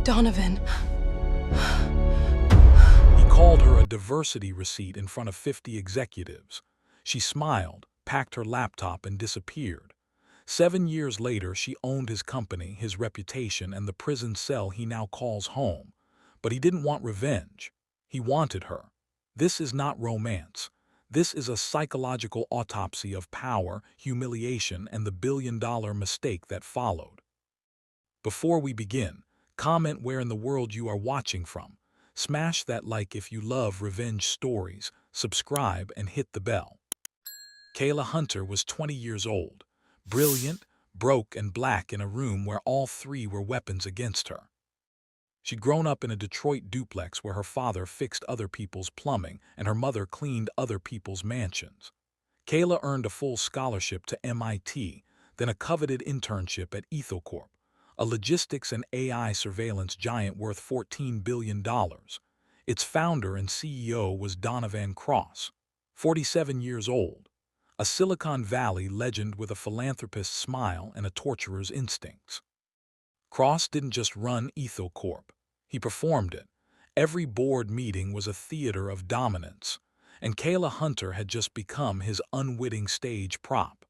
Donovan. He called her a diversity receipt in front of 50 executives. She smiled, packed her laptop, and disappeared. 7 years later, she owned his company, his reputation, and the prison cell he now calls home. But he didn't want revenge. He wanted her. This is not romance. This is a psychological autopsy of power, humiliation, and the billion-dollar mistake that followed. Before we begin, comment where in the world you are watching from. Smash that like if you love revenge stories, subscribe, and hit the bell. Kayla Hunter was 20 years old, brilliant, broke, and black in a room where all three were weapons against her. She'd grown up in a Detroit duplex where her father fixed other people's plumbing and her mother cleaned other people's mansions. Kayla earned a full scholarship to MIT, then a coveted internship at EthelCorp, a logistics and AI surveillance giant worth $14 billion. Its founder and CEO was Donovan Cross, 47 years old, a Silicon Valley legend with a philanthropist's smile and a torturer's instincts. Cross didn't just run EthelCorp. He performed it. Every board meeting was a theater of dominance, and Kayla Hunter had just become his unwitting stage prop.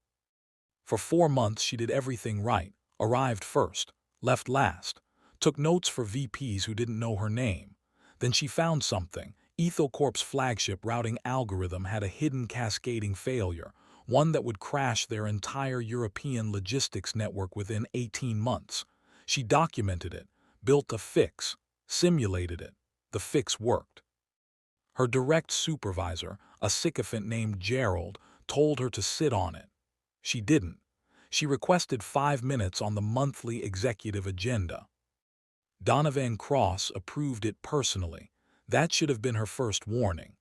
For 4 months she did everything right, arrived first, left last, took notes for VPs who didn't know her name. Then she found something. EthelCorp's flagship routing algorithm had a hidden cascading failure, one that would crash their entire European logistics network within 18 months. She documented it, built a fix, simulated it. The fix worked. Her direct supervisor, a sycophant named Gerald, told her to sit on it. She didn't. She requested 5 minutes on the monthly executive agenda. Donovan Cross approved it personally. That should have been her first warning.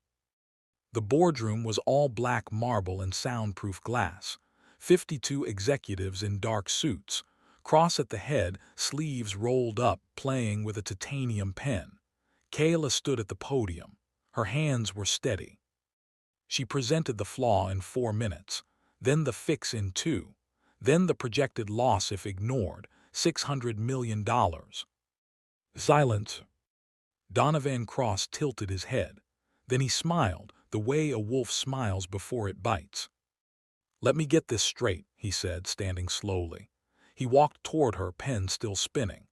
The boardroom was all black marble and soundproof glass. 52 executives in dark suits. Cross at the head, sleeves rolled up, playing with a titanium pen. Kayla stood at the podium. Her hands were steady. She presented the flaw in 4 minutes, then the fix in 2, then the projected loss if ignored, $600 million. Silence. Donovan Cross tilted his head. Then he smiled, the way a wolf smiles before it bites. "Let me get this straight," he said, standing slowly. He walked toward her, pen still spinning.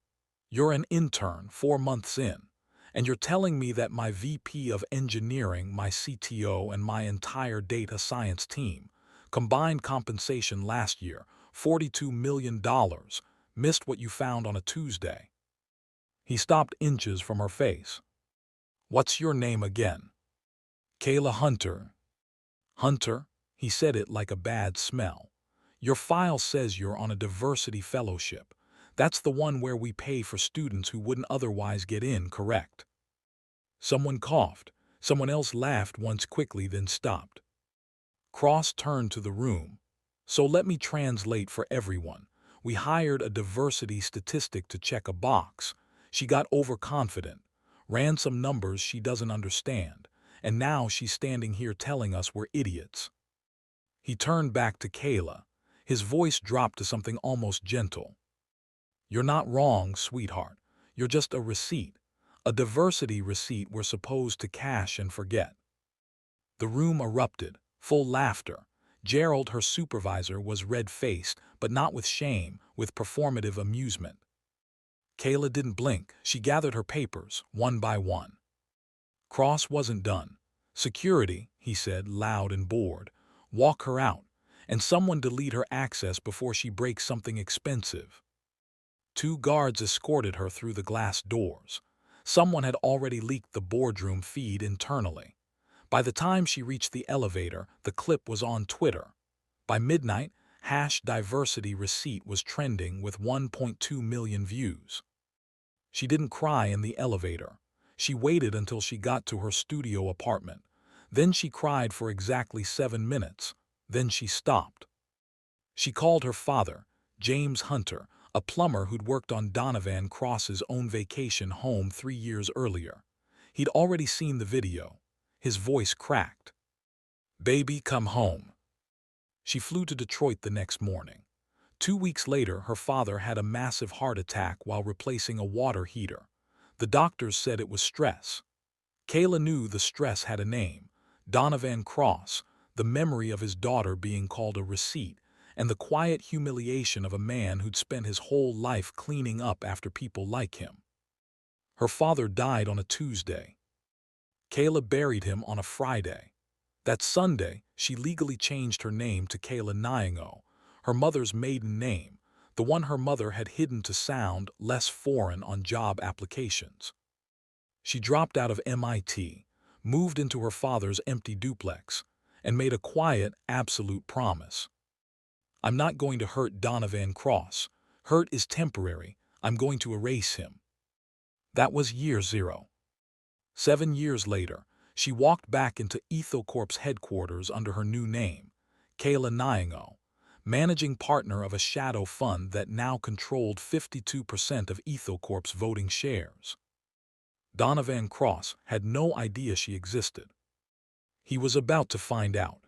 "You're an intern, 4 months in, and you're telling me that my VP of engineering, my CTO, and my entire data science team, combined compensation last year, $42 million, missed what you found on a Tuesday." He stopped inches from her face. "What's your name again?" "Kayla Hunter." "Hunter?" He said it like a bad smell. "Your file says you're on a diversity fellowship. That's the one where we pay for students who wouldn't otherwise get in, correct?" Someone coughed. Someone else laughed once quickly, then stopped. Cross turned to the room. "So let me translate for everyone. We hired a diversity statistic to check a box. She got overconfident, ran some numbers she doesn't understand, and now she's standing here telling us we're idiots." He turned back to Kayla. His voice dropped to something almost gentle. "You're not wrong, sweetheart. You're just a receipt. A diversity receipt we're supposed to cash and forget." The room erupted, full laughter. Gerald, her supervisor, was red-faced, but not with shame, with performative amusement. Kayla didn't blink. She gathered her papers, one by one. Cross wasn't done. "Security," he said, loud and bored. "Walk her out, and someone delete her access before she breaks something expensive." 2 guards escorted her through the glass doors. Someone had already leaked the boardroom feed internally. By the time she reached the elevator, the clip was on Twitter. By midnight, #diversity receipt was trending with 1.2 million views. She didn't cry in the elevator. She waited until she got to her studio apartment. Then she cried for exactly 7 minutes. Then she stopped. She called her father, James Hunter, a plumber who'd worked on Donovan Cross's own vacation home 3 years earlier. He'd already seen the video. His voice cracked. "Baby, come home." She flew to Detroit the next morning. 2 weeks later, her father had a massive heart attack while replacing a water heater. The doctors said it was stress. Kayla knew the stress had a name: Donovan Cross, the memory of his daughter being called a receipt, and the quiet humiliation of a man who'd spent his whole life cleaning up after people like him. Her father died on a Tuesday. Kayla buried him on a Friday. That Sunday, she legally changed her name to Kayla Nyong'o, her mother's maiden name, the one her mother had hidden to sound less foreign on job applications. She dropped out of MIT, moved into her father's empty duplex, and made a quiet, absolute promise. I'm not going to hurt Donovan Cross. Hurt is temporary. I'm going to erase him. That was year zero. 7 years later, she walked back into EthoCorp's headquarters under her new name, Kayla Nyong'o, managing partner of a shadow fund that now controlled 52% of EthoCorp's voting shares. Donovan Cross had no idea she existed. He was about to find out.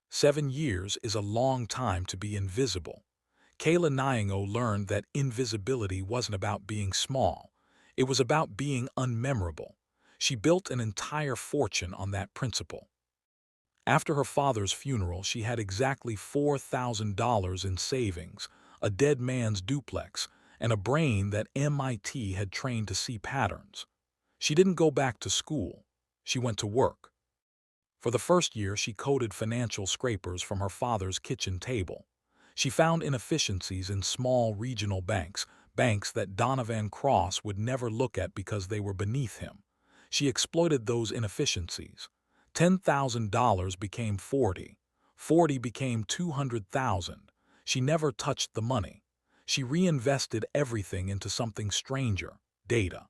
7 years is a long time to be invisible. Kayla Nyong'o learned that invisibility wasn't about being small. It was about being unmemorable. She built an entire fortune on that principle. After her father's funeral, she had exactly $4,000 in savings, a dead man's duplex, and a brain that MIT had trained to see patterns. She didn't go back to school. She went to work. For the first year, she coded financial scrapers from her father's kitchen table. She found inefficiencies in small regional banks, banks that Donovan Cross would never look at because they were beneath him. She exploited those inefficiencies. $10,000 became 40. 40 became 200,000. She never touched the money. She reinvested everything into something stranger: data.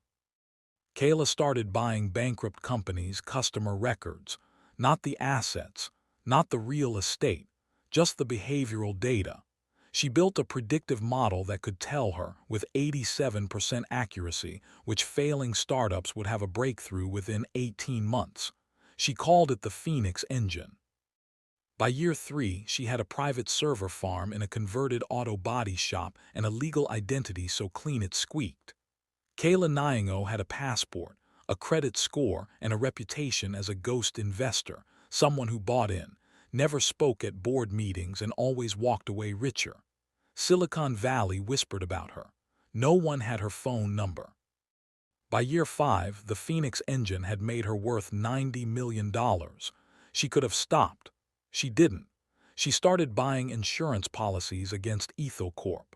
Kayla started buying bankrupt companies' customer records, not the assets, not the real estate, just the behavioral data. She built a predictive model that could tell her, with 87% accuracy, which failing startups would have a breakthrough within 18 months. She called it the Phoenix Engine. By year 3, she had a private server farm in a converted auto body shop and a legal identity so clean it squeaked. Kayla Nyong'o had a passport, a credit score, and a reputation as a ghost investor, someone who bought in, never spoke at board meetings, and always walked away richer. Silicon Valley whispered about her. No one had her phone number. By year 5, the Phoenix Engine had made her worth $90 million. She could have stopped. She didn't. She started buying insurance policies against EthoCorp.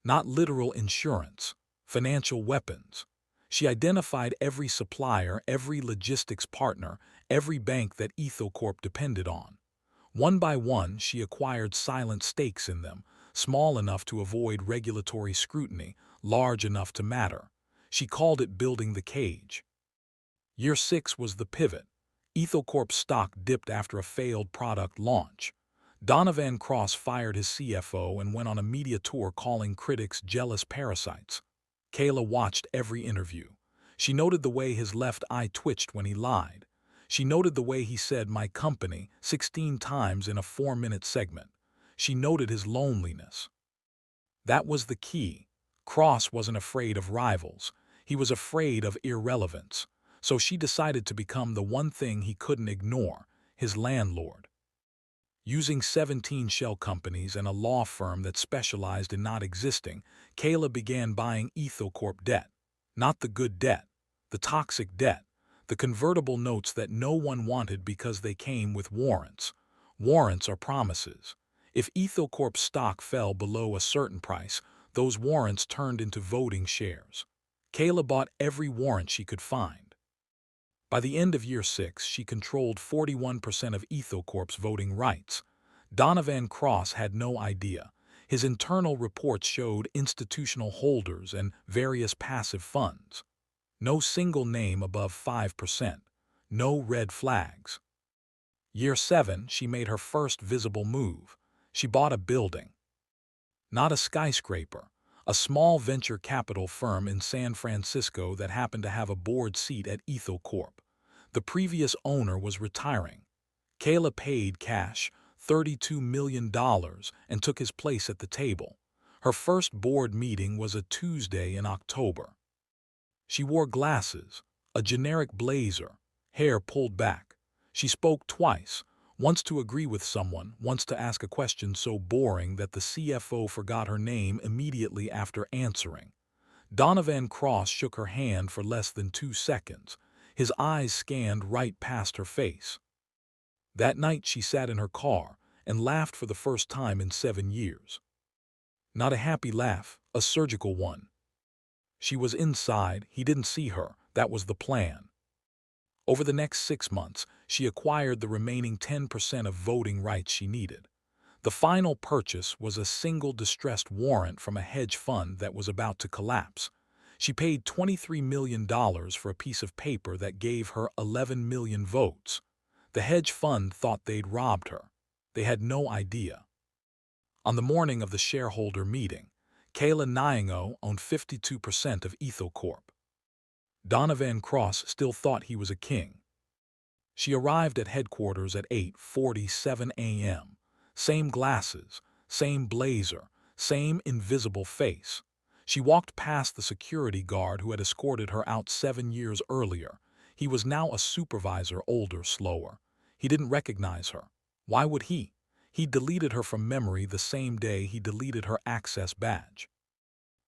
Not literal insurance, financial weapons. She identified every supplier, every logistics partner, every bank that EthoCorp depended on. One by one, she acquired silent stakes in them, small enough to avoid regulatory scrutiny, large enough to matter. She called it building the cage. Year 6 was the pivot. EthoCorp's stock dipped after a failed product launch. Donovan Cross fired his CFO and went on a media tour calling critics jealous parasites. Kayla watched every interview. She noted the way his left eye twitched when he lied. She noted the way he said "my company" 16 times in a 4-minute segment. She noted his loneliness. That was the key. Cross wasn't afraid of rivals. He was afraid of irrelevance. So she decided to become the one thing he couldn't ignore: his landlord. Using 17 shell companies and a law firm that specialized in not existing, Kayla began buying EthoCorp debt. Not the good debt, the toxic debt, the convertible notes that no one wanted because they came with warrants. Warrants are promises. If EthoCorp stock fell below a certain price, those warrants turned into voting shares. Kayla bought every warrant she could find. By the end of year 6, she controlled 41% of EthoCorp's voting rights. Donovan Cross had no idea. His internal reports showed institutional holders and various passive funds. No single name above 5%. No red flags. Year 7, she made her first visible move. She bought a building. Not a skyscraper. A small venture capital firm in San Francisco that happened to have a board seat at EthoCorp. The previous owner was retiring. Kayla paid cash, $32 million, and took his place at the table. Her first board meeting was a Tuesday in October. She wore glasses, a generic blazer, hair pulled back. She spoke twice, once to agree with someone, once to ask a question so boring that the CFO forgot her name immediately after answering. Donovan Cross shook her hand for less than 2 seconds. His eyes scanned right past her face. That night she sat in her car and laughed for the first time in 7 years. Not a happy laugh, a surgical one. She was inside, he didn't see her, that was the plan. Over the next 6 months, she acquired the remaining 10% of voting rights she needed. The final purchase was a single distressed warrant from a hedge fund that was about to collapse. She paid $23 million for a piece of paper that gave her 11 million votes. The hedge fund thought they'd robbed her. They had no idea. On the morning of the shareholder meeting, Kayla Nyong'o owned 52% of Ethel Corp. Donovan Cross still thought he was a king. She arrived at headquarters at 8:47 a.m. Same glasses, same blazer, same invisible face. She walked past the security guard who had escorted her out 7 years earlier. He was now a supervisor, older, slower. He didn't recognize her. Why would he? He deleted her from memory the same day he deleted her access badge.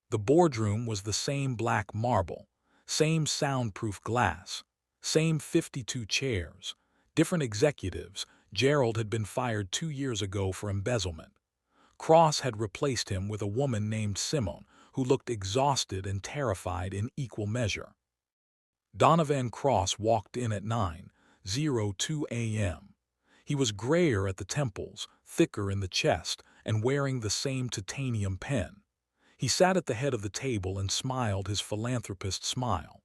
The boardroom was the same black marble, same soundproof glass, same 52 chairs, different executives. Gerald had been fired 2 years ago for embezzlement. Cross had replaced him with a woman named Simone, who looked exhausted and terrified in equal measure. Donovan Cross walked in at 9:02 a.m. He was grayer at the temples, thicker in the chest, and wearing the same titanium pen. He sat at the head of the table and smiled his philanthropist smile.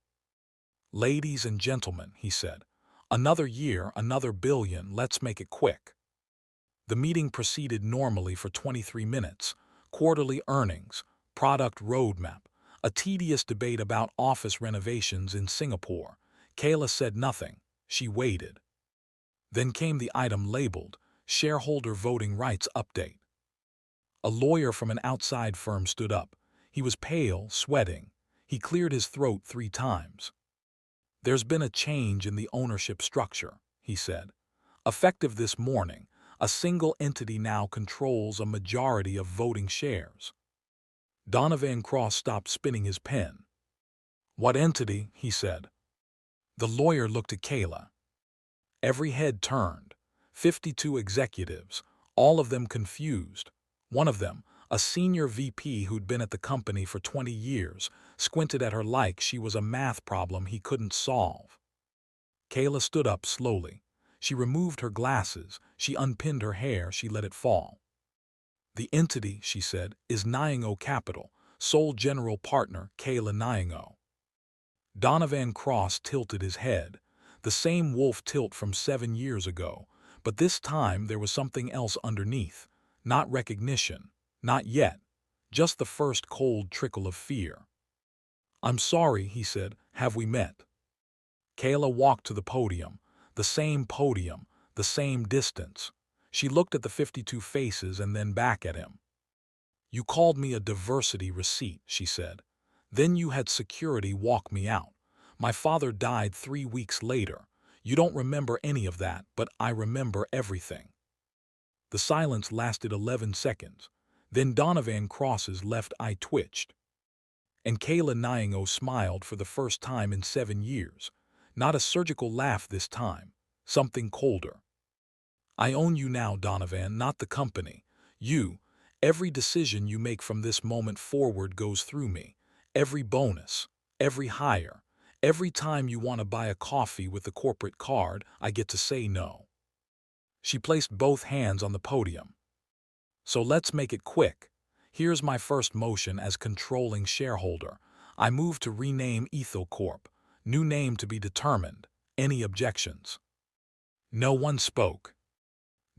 "Ladies and gentlemen," he said, "another year, another billion, let's make it quick." The meeting proceeded normally for 23 minutes. Quarterly earnings, product roadmap, a tedious debate about office renovations in Singapore. Kayla said nothing. She waited. Then came the item labeled Shareholder Voting Rights Update. A lawyer from an outside firm stood up. He was pale, sweating. He cleared his throat 3 times. "There's been a change in the ownership structure," he said. "Effective this morning, a single entity now controls a majority of voting shares." Donovan Cross stopped spinning his pen. "What entity?" he said. The lawyer looked at Kayla. Every head turned. 52 executives, all of them confused. One of them, a senior VP who'd been at the company for 20 years, squinted at her like she was a math problem he couldn't solve. Kayla stood up slowly. She removed her glasses, she unpinned her hair, she let it fall. "The entity," she said, "is Nyong'o Capital, sole general partner Kayla Nyong'o." Donovan Cross tilted his head, the same wolf tilt from 7 years ago, but this time there was something else underneath. Not recognition, not yet, just the first cold trickle of fear. "I'm sorry," he said, "have we met?" Kayla walked to the podium, the same distance. She looked at the 52 faces and then back at him. "You called me a diversity receipt," she said. "Then you had security walk me out. My father died 3 weeks later. You don't remember any of that, but I remember everything." The silence lasted 11 seconds. Then Donovan Cross's left eye twitched. And Kayla Nyong'o smiled for the first time in 7 years. Not a surgical laugh this time. Something colder. "I own you now, Donovan, not the company. You. Every decision you make from this moment forward goes through me. Every bonus, every hire, every time you want to buy a coffee with the corporate card, I get to say no." She placed both hands on the podium. "So let's make it quick. Here's my first motion as controlling shareholder. I move to rename Ethel Corp. New name to be determined. Any objections?" No one spoke.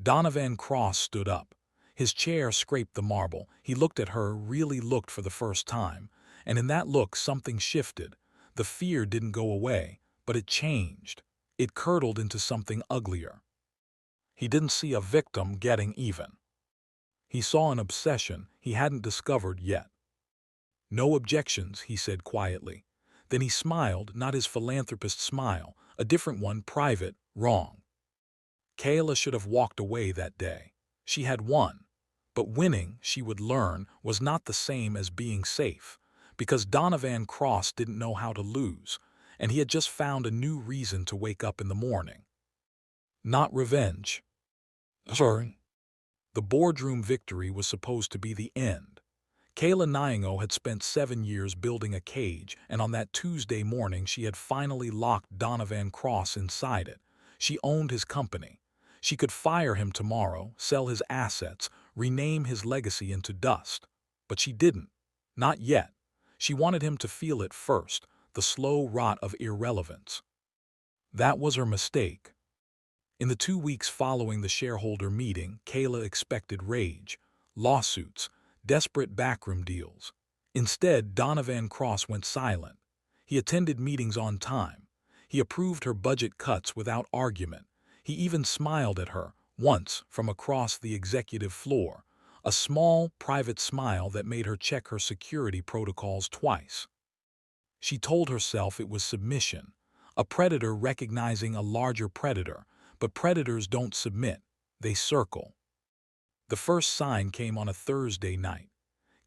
Donovan Cross stood up. His chair scraped the marble. He looked at her, really looked for the first time, and in that look something shifted. The fear didn't go away, but it changed. It curdled into something uglier. He didn't see a victim getting even. He saw an obsession he hadn't discovered yet. "No objections," he said quietly. Then he smiled, not his philanthropist smile, a different one, private, wrong. Kayla should have walked away that day. She had won. But winning, she would learn, was not the same as being safe, because Donovan Cross didn't know how to lose, and he had just found a new reason to wake up in the morning. Not revenge. Sorry. The boardroom victory was supposed to be the end. Kayla Nyong'o had spent 7 years building a cage, and on that Tuesday morning she had finally locked Donovan Cross inside it. She owned his company. She could fire him tomorrow, sell his assets, rename his legacy into dust. But she didn't. Not yet. She wanted him to feel it first, the slow rot of irrelevance. That was her mistake. In the 2 weeks following the shareholder meeting, Kayla expected rage, lawsuits, desperate backroom deals. Instead, Donovan Cross went silent. He attended meetings on time. He approved her budget cuts without argument. He even smiled at her, once, from across the executive floor, a small, private smile that made her check her security protocols twice. She told herself it was submission, a predator recognizing a larger predator, but predators don't submit, they circle. The first sign came on a Thursday night.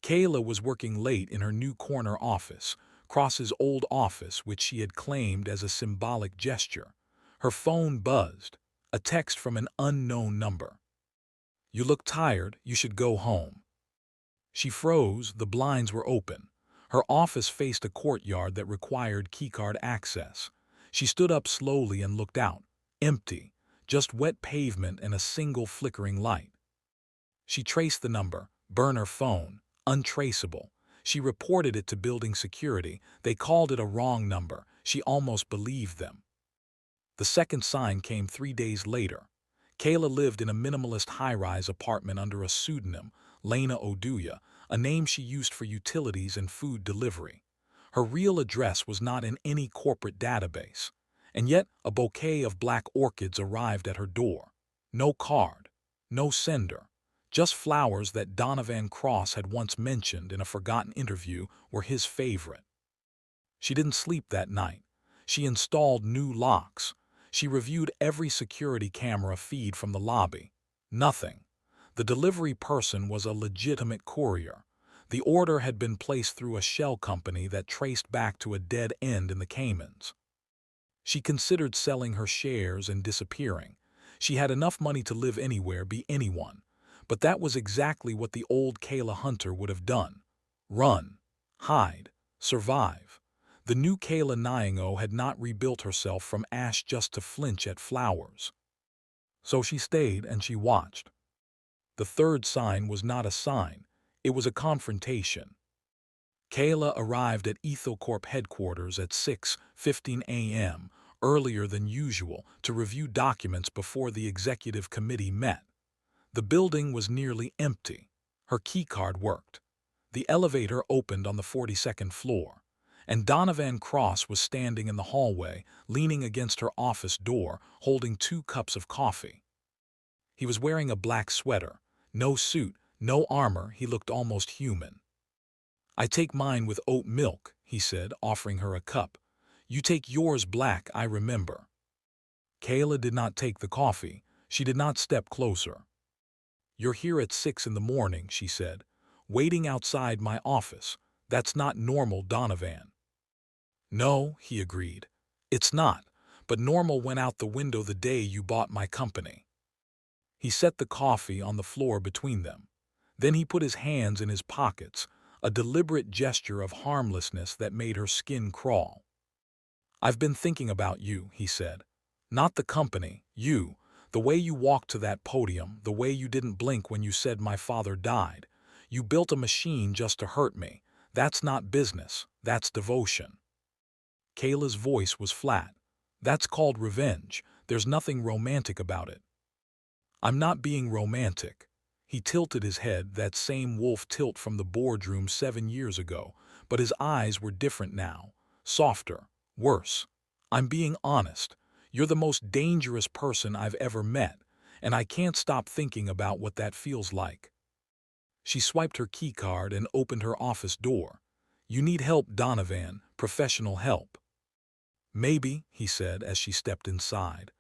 Kayla was working late in her new corner office, Cross's old office which she had claimed as a symbolic gesture. Her phone buzzed, a text from an unknown number. "You look tired, you should go home." She froze, the blinds were open. Her office faced a courtyard that required keycard access. She stood up slowly and looked out. Empty, just wet pavement and a single flickering light. She traced the number, burner phone, untraceable. She reported it to building security. They called it a wrong number. She almost believed them. The second sign came 3 days later. Kayla lived in a minimalist high-rise apartment under a pseudonym, Lena Oduya, a name she used for utilities and food delivery. Her real address was not in any corporate database. And yet a bouquet of black orchids arrived at her door. No card, no sender. Just flowers that Donovan Cross had once mentioned in a forgotten interview were his favorite. She didn't sleep that night. She installed new locks. She reviewed every security camera feed from the lobby. Nothing. The delivery person was a legitimate courier. The order had been placed through a shell company that traced back to a dead end in the Caymans. She considered selling her shares and disappearing. She had enough money to live anywhere, be anyone. But that was exactly what the old Kayla Hunter would have done. Run, hide, survive. The new Kayla Nyong'o had not rebuilt herself from ash just to flinch at flowers. So she stayed and she watched. The third sign was not a sign, it was a confrontation. Kayla arrived at EthoCorp headquarters at 6:15 a.m., earlier than usual, to review documents before the executive committee met. The building was nearly empty. Her keycard worked. The elevator opened on the 42nd floor, and Donovan Cross was standing in the hallway, leaning against her office door, holding 2 cups of coffee. He was wearing a black sweater, no suit, no armor. He looked almost human. "I take mine with oat milk," he said, offering her a cup. "You take yours black, I remember." Kayla did not take the coffee. She did not step closer. "You're here at 6 in the morning," she said, "waiting outside my office. That's not normal, Donovan." "No," he agreed. "It's not, but normal went out the window the day you bought my company." He set the coffee on the floor between them. Then he put his hands in his pockets, a deliberate gesture of harmlessness that made her skin crawl. "I've been thinking about you," he said. "Not the company, you. The way you walked to that podium, the way you didn't blink when you said my father died. You built a machine just to hurt me. That's not business, that's devotion." Kayla's voice was flat. "That's called revenge. There's nothing romantic about it." "I'm not being romantic." He tilted his head, that same wolf tilt from the boardroom 7 years ago, but his eyes were different now, softer, worse. "I'm being honest. You're the most dangerous person I've ever met, and I can't stop thinking about what that feels like." She swiped her keycard and opened her office door. "You need help, Donovan, professional help." "Maybe," he said as she stepped inside.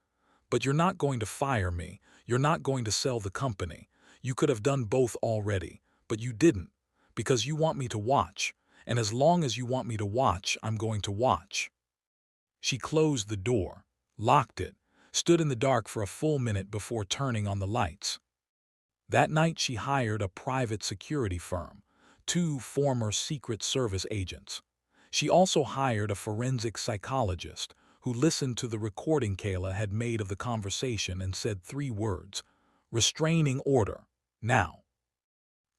"But you're not going to fire me. You're not going to sell the company. You could have done both already, but you didn't, because you want me to watch, and as long as you want me to watch, I'm going to watch." She closed the door, locked it, stood in the dark for a full minute before turning on the lights. That night she hired a private security firm, 2 former Secret Service agents. She also hired a forensic psychologist who listened to the recording Kayla had made of the conversation and said 3 words: "Restraining order, now."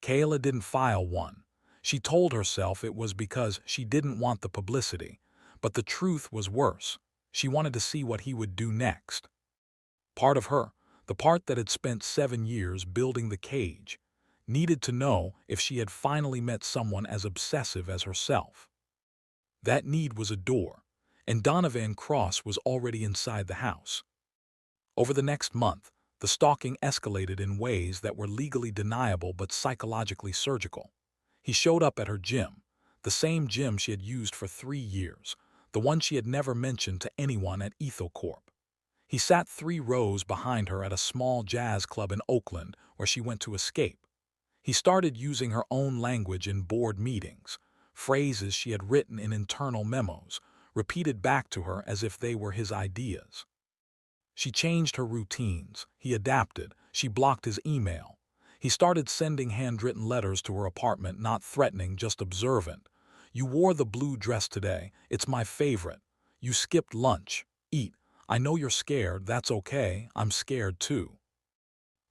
Kayla didn't file one. She told herself it was because she didn't want the publicity, but the truth was worse. She wanted to see what he would do next. Part of her, the part that had spent 7 years building the cage, needed to know if she had finally met someone as obsessive as herself. That need was a door, and Donovan Cross was already inside the house. Over the next month, the stalking escalated in ways that were legally deniable but psychologically surgical. He showed up at her gym, the same gym she had used for 3 years, the one she had never mentioned to anyone at EthoCorp. He sat 3 rows behind her at a small jazz club in Oakland where she went to escape. He started using her own language in board meetings, phrases she had written in internal memos, repeated back to her as if they were his ideas. She changed her routines. He adapted. She blocked his email. He started sending handwritten letters to her apartment, not threatening, just observant. "You wore the blue dress today. It's my favorite. You skipped lunch. Eat. I know you're scared. That's okay. I'm scared too."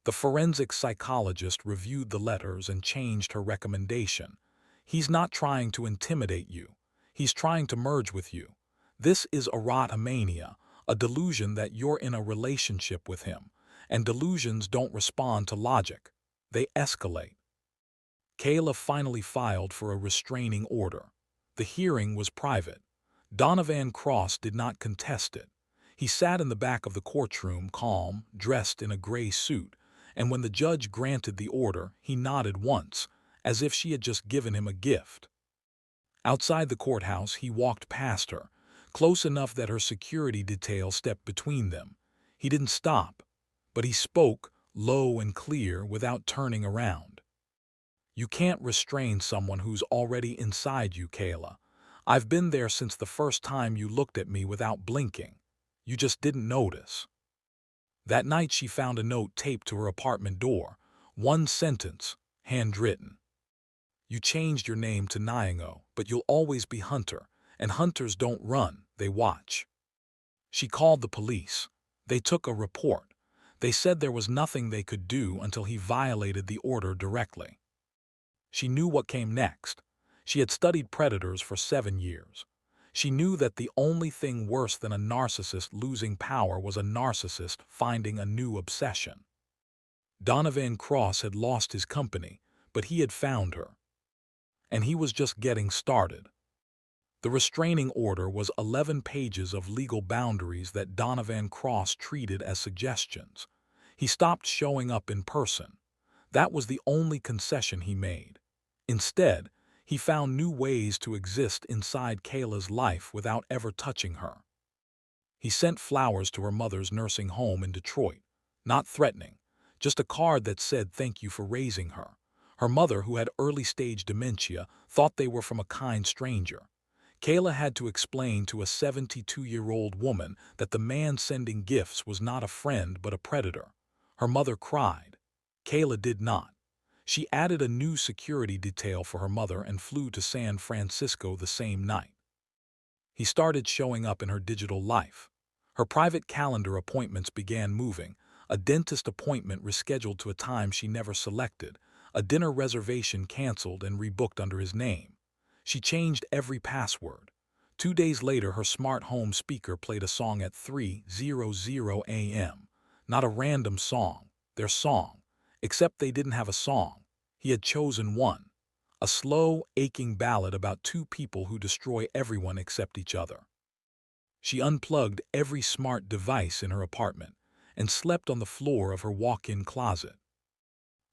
The forensic psychologist reviewed the letters and changed her recommendation. "He's not trying to intimidate you. He's trying to merge with you. This is erotomania, a delusion that you're in a relationship with him, and delusions don't respond to logic. They escalate." Kayla finally filed for a restraining order. The hearing was private. Donovan Cross did not contest it. He sat in the back of the courtroom, calm, dressed in a gray suit, and when the judge granted the order, he nodded once, as if she had just given him a gift. Outside the courthouse, he walked past her, close enough that her security detail stepped between them. He didn't stop, but he spoke, low and clear, without turning around. "You can't restrain someone who's already inside you, Kayla. I've been there since the first time you looked at me without blinking. You just didn't notice." That night she found a note taped to her apartment door. One sentence, handwritten. "You changed your name to Nyingo, but you'll always be Hunter, and hunters don't run, they watch." She called the police. They took a report. They said there was nothing they could do until he violated the order directly. She knew what came next. She had studied predators for 7 years. She knew that the only thing worse than a narcissist losing power was a narcissist finding a new obsession. Donovan Cross had lost his company, but he had found her. And he was just getting started. The restraining order was 11 pages of legal boundaries that Donovan Cross treated as suggestions. He stopped showing up in person. That was the only concession he made. Instead, he found new ways to exist inside Kayla's life without ever touching her. He sent flowers to her mother's nursing home in Detroit, not threatening, just a card that said thank you for raising her. Her mother, who had early-stage dementia, thought they were from a kind stranger. Kayla had to explain to a 72-year-old woman that the man sending gifts was not a friend but a predator. Her mother cried. Kayla did not. She added a new security detail for her mother and flew to San Francisco the same night. He started showing up in her digital life. Her private calendar appointments began moving, a dentist appointment rescheduled to a time she never selected, a dinner reservation canceled and rebooked under his name. She changed every password. 2 days later, her smart home speaker played a song at 3:00 a.m. Not a random song, their song. Except they didn't have a song. He had chosen one. A slow, aching ballad about 2 people who destroy everyone except each other. She unplugged every smart device in her apartment and slept on the floor of her walk-in closet.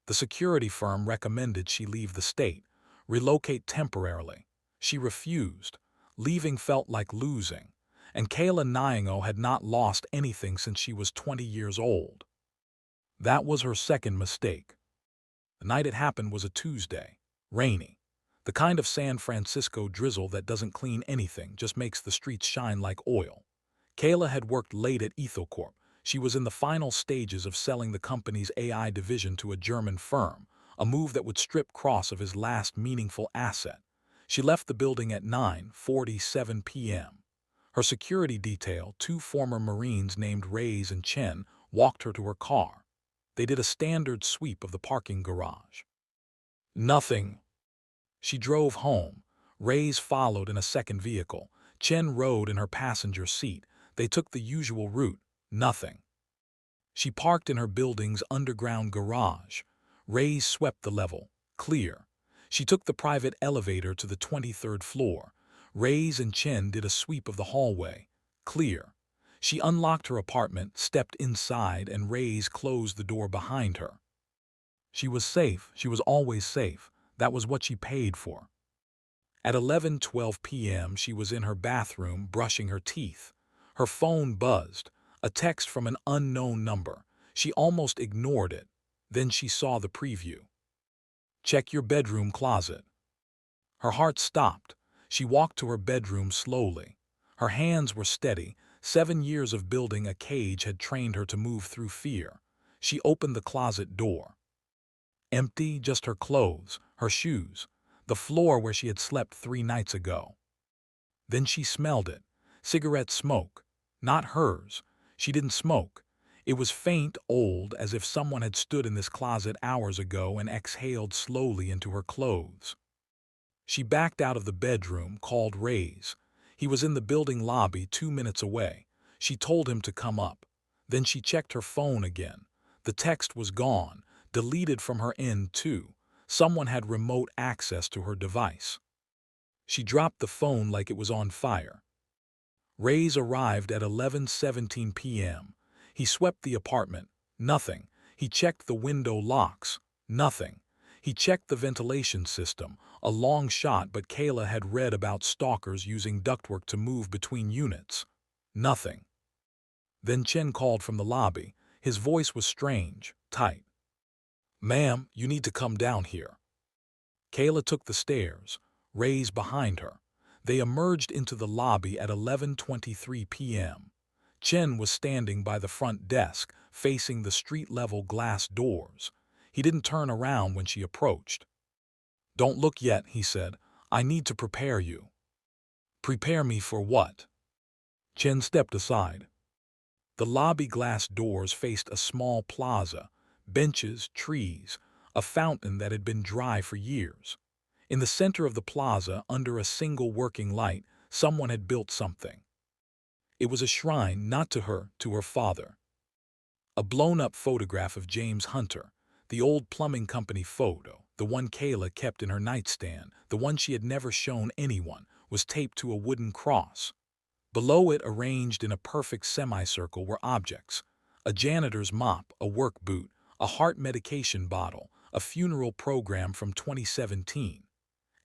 The security firm recommended she leave the state, relocate temporarily. She refused. Leaving felt like losing, and Kayla Nyong'o had not lost anything since she was 20 years old. That was her second mistake. The night it happened was a Tuesday, rainy. The kind of San Francisco drizzle that doesn't clean anything, just makes the streets shine like oil. Kayla had worked late at EthoCorp. She was in the final stages of selling the company's AI division to a German firm, a move that would strip Cross of his last meaningful asset. She left the building at 9:47 p.m. Her security detail, two former Marines named Reyes and Chen, walked her to her car. They did a standard sweep of the parking garage. Nothing. She drove home. Reyes followed in a second vehicle. Chen rode in her passenger seat. They took the usual route. Nothing. She parked in her building's underground garage. Reyes swept the level. Clear. She took the private elevator to the 23rd floor. Reyes and Chen did a sweep of the hallway. Clear. She unlocked her apartment, stepped inside, and Reyes closed the door behind her. She was safe. She was always safe. That was what she paid for. At 11:12 p.m., she was in her bathroom brushing her teeth. Her phone buzzed, a text from an unknown number. She almost ignored it. Then she saw the preview. Check your bedroom closet. Her heart stopped. She walked to her bedroom slowly. Her hands were steady. 7 years of building a cage had trained her to move through fear. She opened the closet door. Empty, just her clothes, her shoes, the floor where she had slept 3 nights ago. Then she smelled it. Cigarette smoke. Not hers. She didn't smoke. It was faint, old, as if someone had stood in this closet hours ago and exhaled slowly into her clothes. She backed out of the bedroom, called Reyes. He was in the building lobby 2 minutes away. She told him to come up. Then she checked her phone again. The text was gone, deleted from her end too. Someone had remote access to her device. She dropped the phone like it was on fire. Reyes arrived at 11:17 p.m. He swept the apartment. Nothing. He checked the window locks. Nothing. He checked the ventilation system. A long shot, but Kayla had read about stalkers using ductwork to move between units. Nothing. Then Chen called from the lobby. His voice was strange, tight. "Ma'am, you need to come down here." Kayla took the stairs, Reyes behind her. They emerged into the lobby at 11:23 p.m. Chen was standing by the front desk, facing the street-level glass doors. He didn't turn around when she approached. "Don't look yet," he said. "I need to prepare you." "Prepare me for what?" Chen stepped aside. The lobby glass doors faced a small plaza, benches, trees, a fountain that had been dry for years. In the center of the plaza, under a single working light, someone had built something. It was a shrine, not to her, to her father. A blown-up photograph of James Hunter, the old plumbing company photo, the one Kayla kept in her nightstand, the one she had never shown anyone, was taped to a wooden cross. Below it, arranged in a perfect semicircle, were objects: a janitor's mop, a work boot, a heart medication bottle, a funeral program from 2017.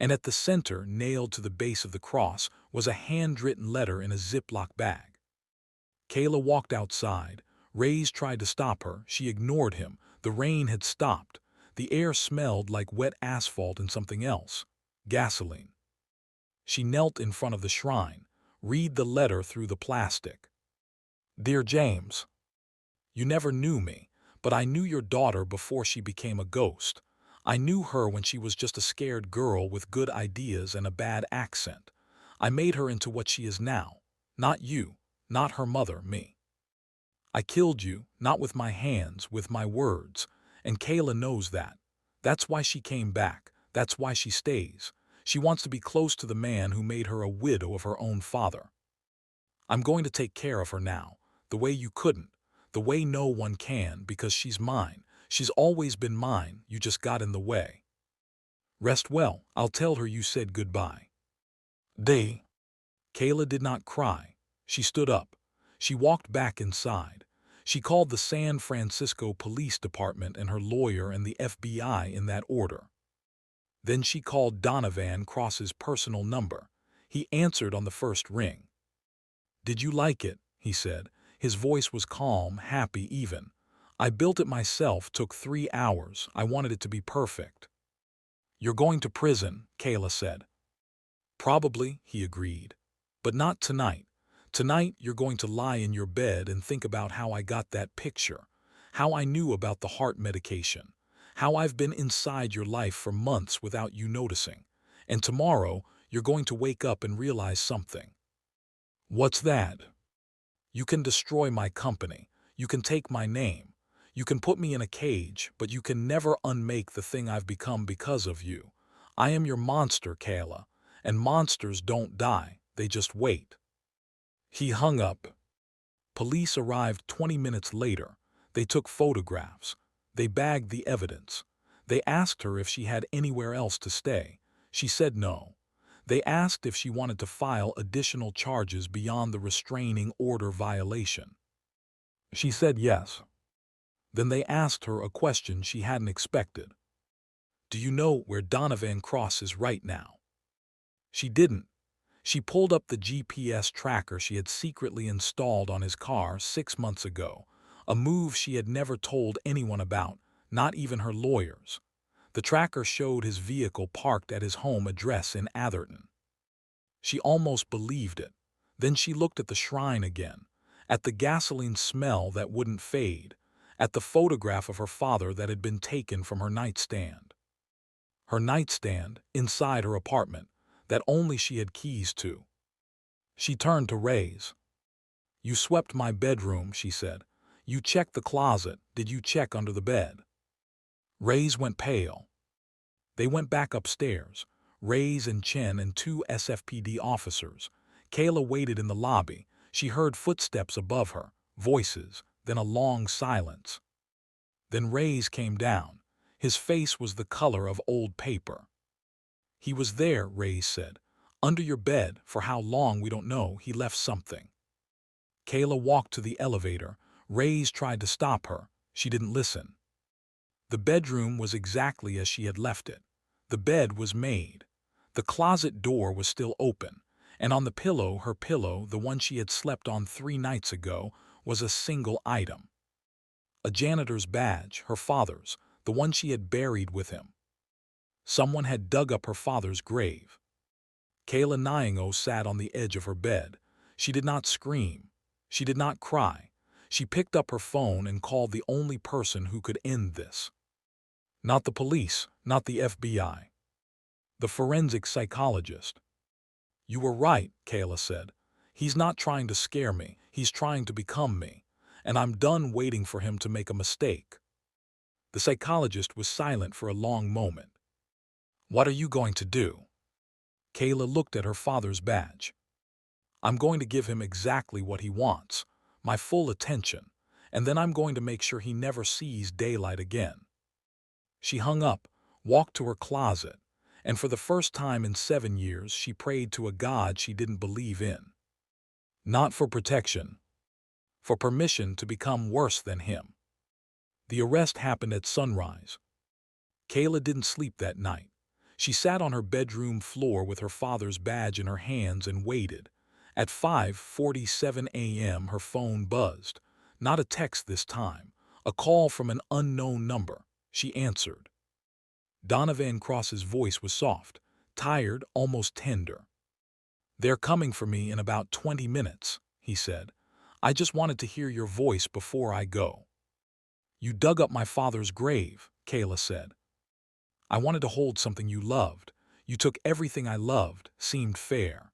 And at the center, nailed to the base of the cross, was a handwritten letter in a Ziploc bag. Kayla walked outside. Reyes tried to stop her. She ignored him. The rain had stopped. The air smelled like wet asphalt and something else: gasoline. She knelt in front of the shrine. Read the letter through the plastic. "Dear James, you never knew me, but I knew your daughter before she became a ghost. I knew her when she was just a scared girl with good ideas and a bad accent. I made her into what she is now. Not you, not her mother, me. I killed you, not with my hands, with my words, and Kayla knows that. That's why she came back. That's why she stays. She wants to be close to the man who made her a widow of her own father. I'm going to take care of her now, the way you couldn't, the way no one can, because she's mine. She's always been mine, you just got in the way. Rest well, I'll tell her you said goodbye." Day. Kayla did not cry. She stood up. She walked back inside. She called the San Francisco Police Department and her lawyer and the FBI in that order. Then she called Donovan Cross's personal number. He answered on the first ring. "Did you like it?" he said. His voice was calm, happy even. "I built it myself, took 3 hours. I wanted it to be perfect." "You're going to prison," Kayla said. "Probably," he agreed. "But not tonight. Tonight you're going to lie in your bed and think about how I got that picture, how I knew about the heart medication, how I've been inside your life for months without you noticing. And tomorrow you're going to wake up and realize something." "What's that?" "You can destroy my company. You can take my name. You can put me in a cage, but you can never unmake the thing I've become because of you. I am your monster, Kayla, and monsters don't die, they just wait." He hung up. Police arrived 20 minutes later. They took photographs. They bagged the evidence. They asked her if she had anywhere else to stay. She said no. They asked if she wanted to file additional charges beyond the restraining order violation. She said yes. Then they asked her a question she hadn't expected. "Do you know where Donovan Cross is right now?" She didn't. She pulled up the GPS tracker she had secretly installed on his car 6 months ago, a move she had never told anyone about, not even her lawyers. The tracker showed his vehicle parked at his home address in Atherton. She almost believed it. Then she looked at the shrine again, at the gasoline smell that wouldn't fade, at the photograph of her father that had been taken from her nightstand. Her nightstand, inside her apartment, that only she had keys to. She turned to Reyes. "You swept my bedroom," she said. "You checked the closet. Did you check under the bed?" Reyes went pale. They went back upstairs, Reyes and Chen and 2 SFPD officers. Kayla waited in the lobby. She heard footsteps above her, voices, then a long silence. Then Reyes came down. His face was the color of old paper. "He was there," Reyes said. "Under your bed, for how long we don't know. He left something." Kayla walked to the elevator. Reyes tried to stop her. She didn't listen. The bedroom was exactly as she had left it. The bed was made. The closet door was still open, and on the pillow, her pillow, the one she had slept on 3 nights ago, was a single item. A janitor's badge, her father's, the one she had buried with him. Someone had dug up her father's grave. Kayla Nyong'o sat on the edge of her bed. She did not scream. She did not cry. She picked up her phone and called the only person who could end this. Not the police, not the FBI. The forensic psychologist. "You were right," Kayla said. "He's not trying to scare me. He's trying to become me. And I'm done waiting for him to make a mistake." The psychologist was silent for a long moment. "What are you going to do?" Kayla looked at her father's badge. "I'm going to give him exactly what he wants, my full attention, and then I'm going to make sure he never sees daylight again." She hung up, walked to her closet, and for the first time in 7 years she prayed to a God she didn't believe in. Not for protection, for permission to become worse than him. The arrest happened at sunrise. Kayla didn't sleep that night. She sat on her bedroom floor with her father's badge in her hands and waited. At 5:47 a.m. her phone buzzed. Not a text this time, a call from an unknown number. She answered. Donovan Cross's voice was soft, tired, almost tender. "They're coming for me in about 20 minutes, he said. "I just wanted to hear your voice before I go." "You dug up my father's grave," Kayla said. "I wanted to hold something you loved. You took everything I loved, seemed fair."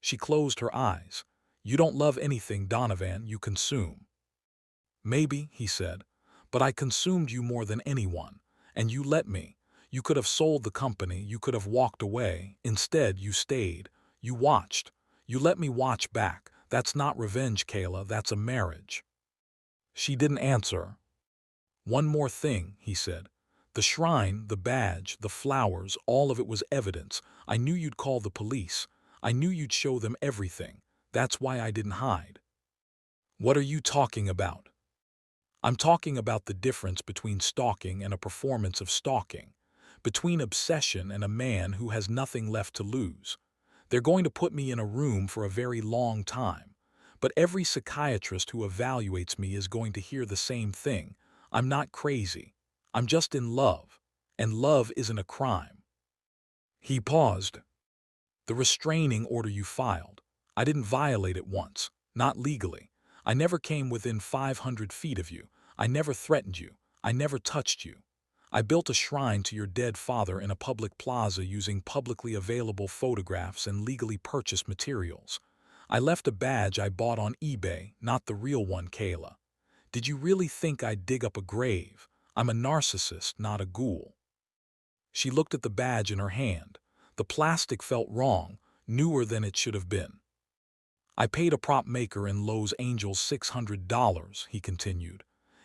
She closed her eyes. "You don't love anything, Donovan, you consume." "Maybe," he said, "but I consumed you more than anyone, and you let me. You could have sold the company, you could have walked away. Instead, you stayed. You watched. You let me watch back. That's not revenge, Kayla, that's a marriage." She didn't answer. "One more thing," he said. "The shrine, the badge, the flowers, all of it was evidence. I knew you'd call the police. I knew you'd show them everything. That's why I didn't hide." "What are you talking about?" "I'm talking about the difference between stalking and a performance of stalking. between obsession and a man who has nothing left to lose. They're going to put me in a room for a very long time. But every psychiatrist who evaluates me is going to hear the same thing. I'm not crazy. I'm just in love. And love isn't a crime. He paused. The restraining order you filed. I didn't violate it once. Not legally. I never came within 500 feet of you. I never threatened you. I never touched you. I built a shrine to your dead father in a public plaza using publicly available photographs and legally purchased materials. I left a badge I bought on eBay, not the real one, Kayla. Did you really think I'd dig up a grave? I'm a narcissist, not a ghoul. She looked at the badge in her hand. The plastic felt wrong, newer than it should have been. I paid a prop maker in Los Angeles $600, he continued.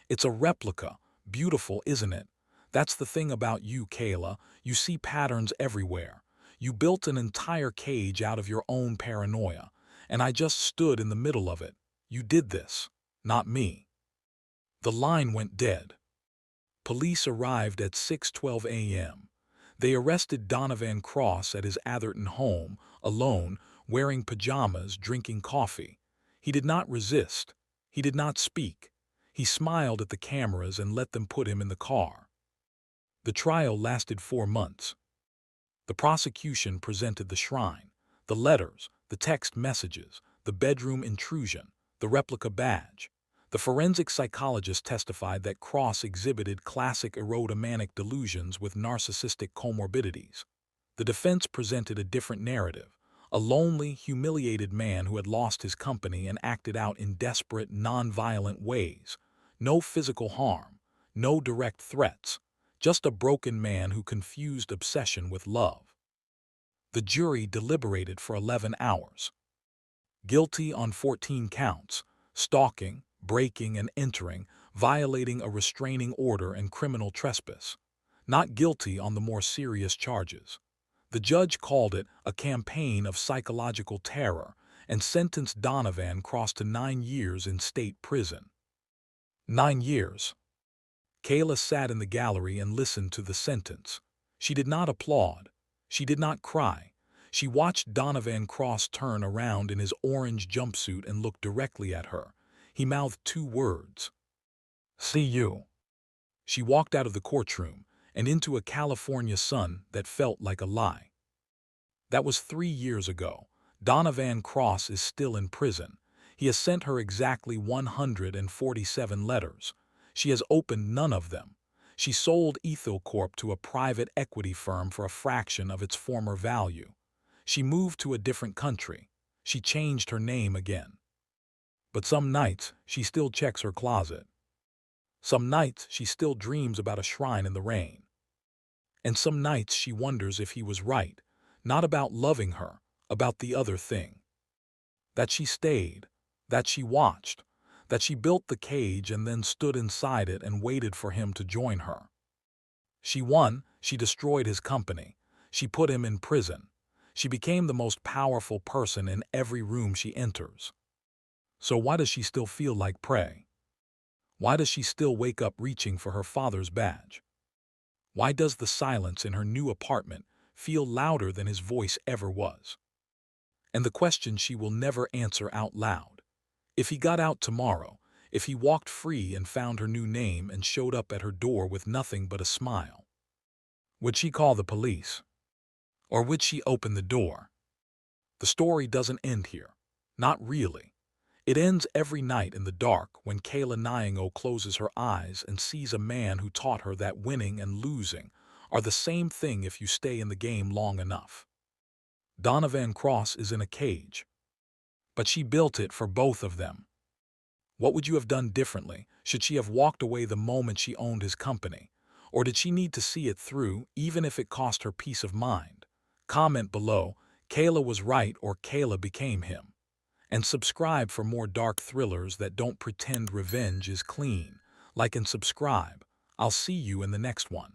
It's a replica. Beautiful, isn't it? That's the thing about you, Kayla. You see patterns everywhere. You built an entire cage out of your own paranoia, and I just stood in the middle of it. You did this, not me. The line went dead. Police arrived at 6:12 a.m. They arrested Donovan Cross at his Atherton home, alone, wearing pajamas, drinking coffee. He did not resist. He did not speak. He smiled at the cameras and let them put him in the car. The trial lasted 4 months. The prosecution presented the shrine, the letters, the text messages, the bedroom intrusion, the replica badge. The forensic psychologist testified that Cross exhibited classic erotomanic delusions with narcissistic comorbidities. The defense presented a different narrative, a lonely, humiliated man who had lost his company and acted out in desperate, non-violent ways. No physical harm, no direct threats, just a broken man who confused obsession with love. The jury deliberated for 11 hours. Guilty on 14 counts, stalking, breaking and entering, violating a restraining order and criminal trespass. Not guilty on the more serious charges. The judge called it a campaign of psychological terror and sentenced Donovan Cross to 9 years in state prison. 9 years. Kayla sat in the gallery and listened to the sentence. She did not applaud. She did not cry. She watched Donovan Cross turn around in his orange jumpsuit and look directly at her. He mouthed 2 words. See you. She walked out of the courtroom and into a California sun that felt like a lie. That was 3 years ago. Donovan Cross is still in prison. He has sent her exactly 147 letters. She has opened none of them. She sold Ethel Corp to a private equity firm for a fraction of its former value. She moved to a different country. She changed her name again. But some nights, she still checks her closet. Some nights, she still dreams about a shrine in the rain. And some nights, she wonders if he was right, not about loving her, about the other thing. That she stayed, that she watched, that she built the cage and then stood inside it and waited for him to join her. She won, she destroyed his company. She put him in prison. She became the most powerful person in every room she enters. So why does she still feel like prey? Why does she still wake up reaching for her father's badge? Why does the silence in her new apartment feel louder than his voice ever was? And the question she will never answer out loud. If he got out tomorrow, if he walked free and found her new name and showed up at her door with nothing but a smile, would she call the police? Or would she open the door? The story doesn't end here. Not really. It ends every night in the dark when Kayla Nyong'o closes her eyes and sees a man who taught her that winning and losing are the same thing if you stay in the game long enough. Donovan Cross is in a cage. But she built it for both of them. What would you have done differently? Should she have walked away the moment she owned his company? Or did she need to see it through, even if it cost her peace of mind? Comment below, Kayla was right or Kayla became him. And subscribe for more dark thrillers that don't pretend revenge is clean. Like and subscribe. I'll see you in the next one.